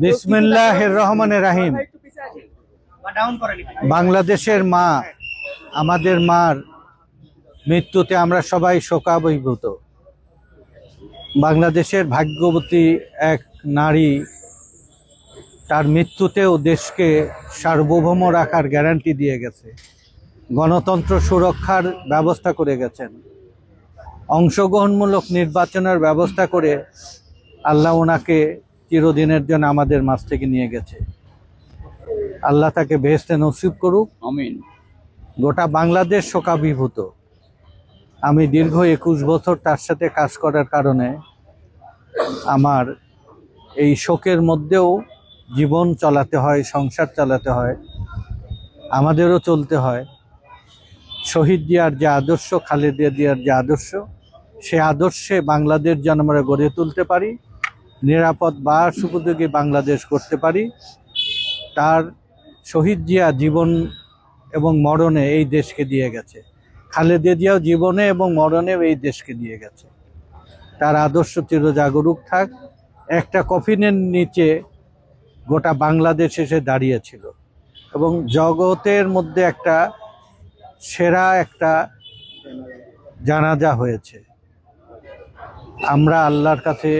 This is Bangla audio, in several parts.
বিসমিল্লাহির রহমানির রহিম। বাংলাদেশের মা, আমাদের মার মৃত্যুতে আমরা সবাই শোকাভিভূত। বাংলাদেশের ভাগ্যবতী এক নারী, তার মৃত্যুতেও দেশকে সার্বভৌম রাখার গ্যারান্টি দিয়ে গেছে, গণতন্ত্র সুরক্ষার ব্যবস্থা করে গেছেন, অংশগ্রহণমূলক নির্বাচনের ব্যবস্থা করে আল্লাহ ওনাকে চিরদিনের জন্য আমাদের মাঝ থেকে নিয়ে গেছে। আল্লাহ তাকে বেহেশতে নসিব করুক, আমিন। গোটা বাংলাদেশ শোকাভিভূত। আমি দীর্ঘ 21 বছর তার সাথে কাজ করার কারণে আমার এই শোকের মধ্যেও জীবন চালাতে হয়, সংসার চালাতে হয়, আমাদেরও চলতে হয়। শহীদ জিয়ার যে আদর্শ, খালেদা জিয়ার যে আদর্শ, সে আদর্শে বাংলাদেশ যেন আমরা গড়ে তুলতে পারি, নিরাপদ বা সুপযোগী বাংলাদেশ করতে পারি। তার শহীদ জিয়া জীবন এবং মরণে এই দেশকে দিয়ে গেছে, খালেদা জিয়াও জীবনে এবং মরণেও এই দেশকে দিয়ে গেছে। তার আদর্শ চিরজাগরুক থাক। একটা কফিনের নিচে গোটা বাংলাদেশ এসে দাঁড়িয়েছিল এবং জগতের মধ্যে একটা সেরা একটা জানাজা হয়েছে। আমরা আল্লাহর কাছে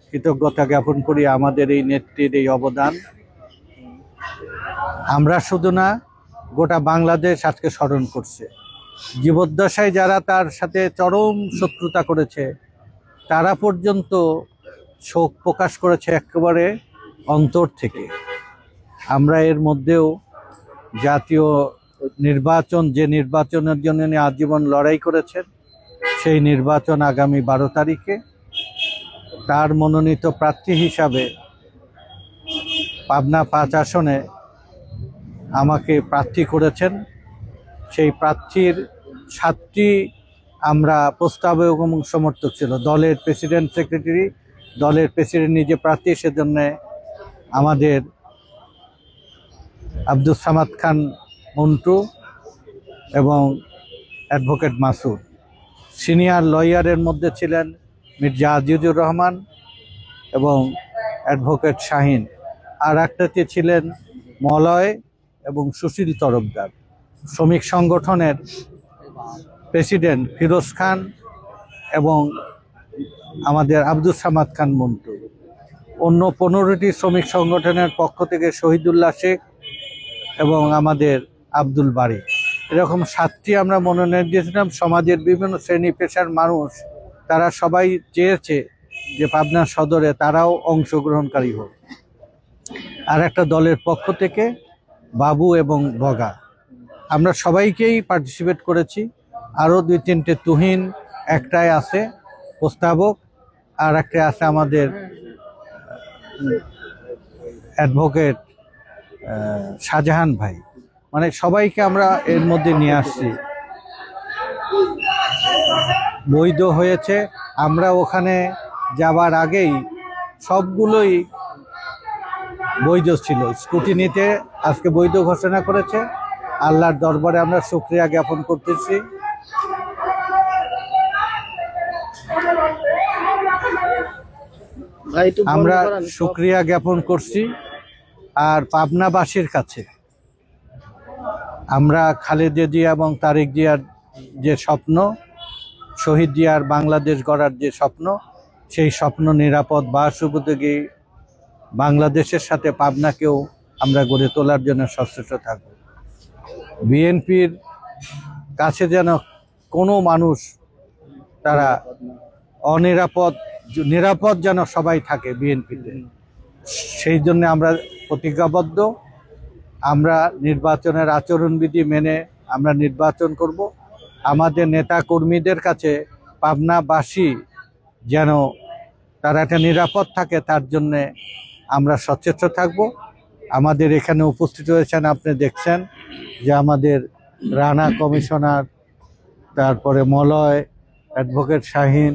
কৃতজ্ঞতা জ্ঞাপন করি আমাদের এই নেত্রীর এই অবদান। আমরা শুধু না, গোটা বাংলাদেশ আজকে স্মরণ করছে। জীবদ্দশায় যারা তার সাথে চরম শত্রুতা করেছে, তারা পর্যন্ত শোক প্রকাশ করেছে একেবারে অন্তর থেকে। আমরা এর মধ্যেও জাতীয় নির্বাচন, যে নির্বাচনের জন্য উনি আজীবন লড়াই করেছেন, সেই নির্বাচন আগামী 12 তারিখে তার মনোনীত প্রার্থী হিসাবে পাবনা 5 আসনে আমাকে প্রার্থী করেছেন। সেই প্রার্থীর 7টি আমরা প্রস্তাবে এবং সমর্থক ছিল। দলের প্রেসিডেন্ট, সেক্রেটারি, দলের প্রেসিডেন্ট নিজে প্রার্থী, সেজন্য আমাদের আব্দুল সামাদ খান মন্টু এবং অ্যাডভোকেট মাসুদ। সিনিয়র লয়ারের মধ্যে ছিলেন মির্জা আজিজুর রহমান এবং অ্যাডভোকেট শাহিন। আর একটাতে ছিলেন মলয় এবং সুশীল তরফদার। শ্রমিক সংগঠনের প্রেসিডেন্ট ফিরোজ খান এবং আমাদের আব্দুল সামাদ খান মন্টু। অন্য 15টি শ্রমিক সংগঠনের পক্ষ থেকে শহীদুল্লাহ শেখ এবং আমাদের আব্দুল বারী। এরকম 7টি আমরা মনোনয়ন দিয়েছিলাম। সমাজের বিভিন্ন শ্রেণী পেশার মানুষ, তারা সবাই চেয়েছে যে পাবনা সদরে তারাও অংশগ্রহণকারী হোক। আর একটা দলের পক্ষ থেকে বাবু এবং বগা, আমরা সবাইকেই পার্টিসিপেট করেছি। আরও 2-3টে তুহিন, একটাই আছে প্রস্তাবক, আর একটা আছে আমাদের অ্যাডভোকেট শাহজাহান ভাই। মানে সবাইকে আমরা এর মধ্যে নিয়ে আসছি। বৈধ হয়েছে। আমরা ওখানে যাবার আগেই সবগুলোই বৈধ ছিল। স্কুটিনিতে আজকে বৈধ ঘোষণা করেছে। আল্লাহর দরবারে আমরা শুকরিয়া জ্ঞাপন করতেছি। আমরা শুকরিয়া জ্ঞাপন করছি। আর পাবনাবাসীর কাছে আমরা খালেদা জিয়া এবং তারেক জিয়ার যে স্বপ্ন, শহীদ জিয়ার বাংলাদেশ গড়ার যে স্বপ্ন, সেই স্বপ্ন নিরাপদ বা সুপযোগী বাংলাদেশের সাথে পাবনাকেও আমরা গড়ে তোলার জন্য সচেষ্ট থাকব। বিএনপির কাছে যেন কোনো মানুষ তারা নিরাপদ যেন সবাই থাকে বিএনপিতে, সেই জন্য আমরা প্রতিজ্ঞাবদ্ধ। আমরা নির্বাচনের আচরণবিধি মেনে আমরা নির্বাচন করব। আমাদের নেতা কর্মীদের কাছে পাবনাবাসী যেন তারা একটা নিরাপদ থাকে, তার জন্যে আমরা সচেষ্ট থাকব। আমাদের এখানে উপস্থিত হয়েছেন, আপনি দেখছেন যে আমাদের রানা কমিশনার, তারপরে মলয়, অ্যাডভোকেট শাহিন,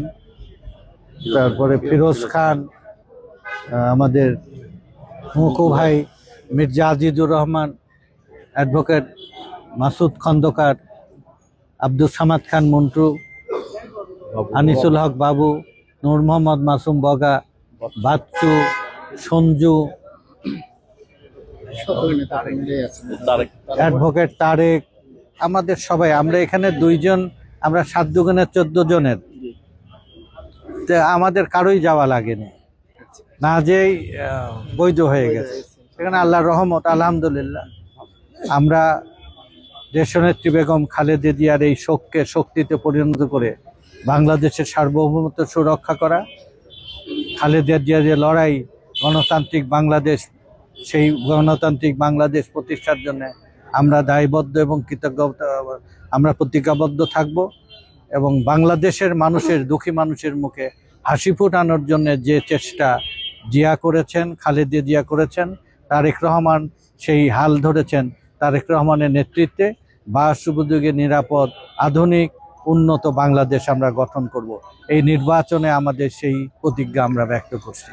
তারপরে ফিরোজ খান, আমাদের মুকু ভাই, মির্জা আজিজুর রহমান, অ্যাডভোকেট মাসুদ খন্দকার, আব্দুল সামাদ খান মন্টু, আনিসুল হক বাবু, নূর মোহাম্মদ মাসুম বগা, বাচ্চু, সঞ্জু, অ্যাডভোকেট তারেক, আমাদের সবাই, আমরা এখানে 2 জন, আমরা 7 দুগুণে 14 জনের, আমাদের কারোই যাওয়া লাগেনি, না যেই বৈধ হয়ে গেছে। সেখানে আল্লাহর রহমত, আলহামদুলিল্লাহ। আমরা দেশনেত্রী বেগম খালেদা জিয়ার এই শোককে শক্তিতে পরিণত করে বাংলাদেশের সার্বভৌমত্ব সুরক্ষা করা, খালেদা জিয়ার যে লড়াই, গণতান্ত্রিক বাংলাদেশ, সেই গণতান্ত্রিক বাংলাদেশ প্রতিষ্ঠার জন্য আমরা দায়বদ্ধ এবং কৃতজ্ঞতা, আমরা প্রতিজ্ঞাবদ্ধ থাকব। এবং বাংলাদেশের মানুষের, দুঃখী মানুষের মুখে হাসি ফোটানোর জন্য যে চেষ্টা জিয়া করেছেন, খালেদা জিয়া করেছেন, তারেক রহমান সেই হাল ধরেছেন। তারেক রহমানের নেতৃত্বে বাসুপযোগী, নিরাপদ, আধুনিক, উন্নত বাংলাদেশ আমরা গঠন করব। এই নির্বাচনে আমাদের সেই প্রতিজ্ঞা আমরা ব্যক্ত করছি।